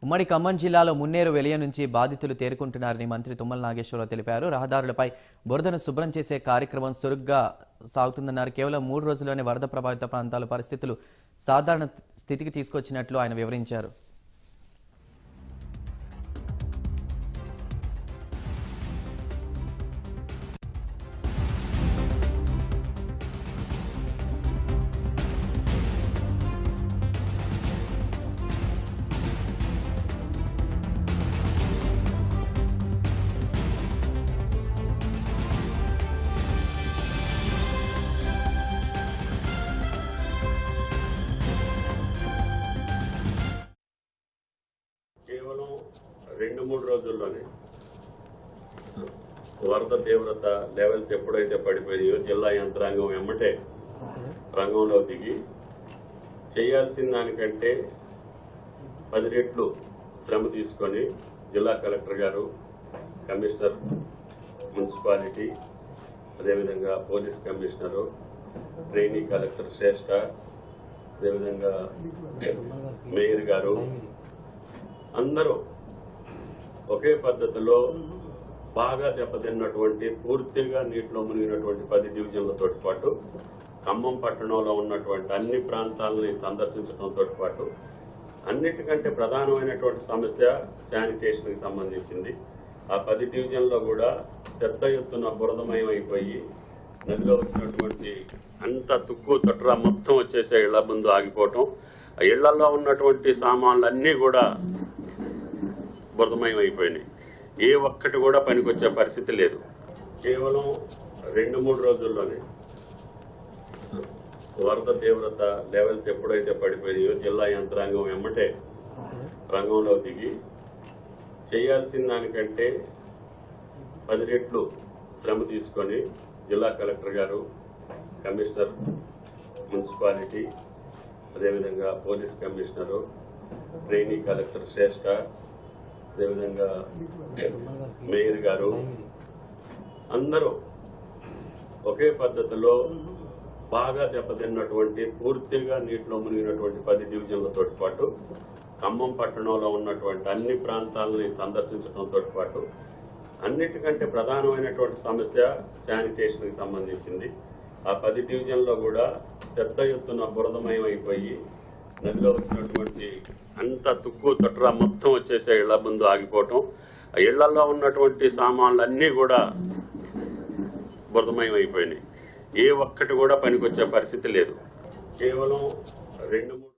ఉమ్మడి ఖమ్మం జిల్లాలో మున్నేరు వెలియ నుంచి బాధితులు తేరుకుంటున్నారని మంత్రి తుమ్మల నాగేశ్వరరావు తెలిపారు. రహదారులపై బురదను శుభ్రం చేసే కార్యక్రమం చురుగ్గా సాగుతుందన్నారు. కేవలం 3 రోజుల్లోనే వరద ప్రభావిత ప్రాంతాల పరిస్థితులు సాధారణ స్థితికి తీసుకొచ్చినట్లు ఆయన వివరించారు. కేవలం 2-3 రోజుల్లోనే వరద తీవ్రత లెవెల్స్ ఎప్పుడైతే పడిపోయాయో జిల్లా యంత్రాంగం వెంబటే రంగంలో దిగి చేయాల్సిన దానికంటే 10 రెట్లు శ్రమ తీసుకొని జిల్లా కలెక్టర్ గారు, కమిషనర్ మున్సిపాలిటీ, అదేవిధంగా పోలీస్ కమిషనరు, ట్రైనీ కలెక్టర్ శ్రేష్ఠ, అదేవిధంగా మేయర్ గారు అందరూ ఒకే పద్ధతిలో బాగా దెబ్బతిన్నటువంటి పూర్తిగా నీటిలో మునిగినటువంటి 10 డివిజన్లతో పాటు ఖమ్మం పట్టణంలో ఉన్నటువంటి అన్ని ప్రాంతాలని సందర్శించడంతో పాటు అన్నిటికంటే ప్రధానమైనటువంటి సమస్య శానిటేషన్కి సంబంధించింది. ఆ 10 డివిజన్లో కూడా పెద్ద ఎత్తున బురదమయం అయిపోయి నదిలో వచ్చినటువంటి అంత తుక్కు తొట్రా మొత్తం వచ్చేసే ఇళ్ల ముందు ఆగిపోవటం, ఆ ఇళ్లలో ఉన్నటువంటి సామాన్లన్నీ కూడా బురదమయం అయిపోయినాయి. ఏ ఒక్కటి కూడా పనికొచ్చే పరిస్థితి లేదు. కేవలం 2-3 రోజుల్లోనే వరద తీవ్రత లెవెల్స్ ఎప్పుడైతే పడిపోయాయో జిల్లా యంత్రాంగం వెంబటే రంగంలో దిగి చేయాల్సిన దానికంటే 10 రెట్లు శ్రమ తీసుకొని జిల్లా కలెక్టర్ గారు, కమిషనర్ మున్సిపాలిటీ, అదేవిధంగా పోలీస్ కమిషనరు, ట్రైనీ కలెక్టర్ శ్రేష్ఠ, అదేవిధంగా మేయర్ గారు అందరూ ఒకే పద్ధతిలో బాగా దెబ్బతిన్నటువంటి పూర్తిగా నీటిలో మునిగినటువంటి 10 డివిజన్లతో పాటు ఖమ్మం పట్టణంలో ఉన్నటువంటి అన్ని ప్రాంతాలని సందర్శించడంతో పాటు అన్నిటికంటే ప్రధానమైనటువంటి సమస్య శానిటేషన్కి సంబంధించింది. ఆ 10 డివిజన్లో కూడా పెద్ద ఎత్తున బురదమయం అయిపోయి నదిలో వచ్చినటువంటి అంత తుక్కు తొట్రా మొత్తం వచ్చేసే ఇళ్ల ముందు ఆగిపోవటం, ఆ ఇళ్లలో ఉన్నటువంటి సామాన్లన్నీ కూడా బురదమయం అయిపోయినాయి. ఏ ఒక్కటి కూడా పనికొచ్చే పరిస్థితి లేదు. కేవలం 2-3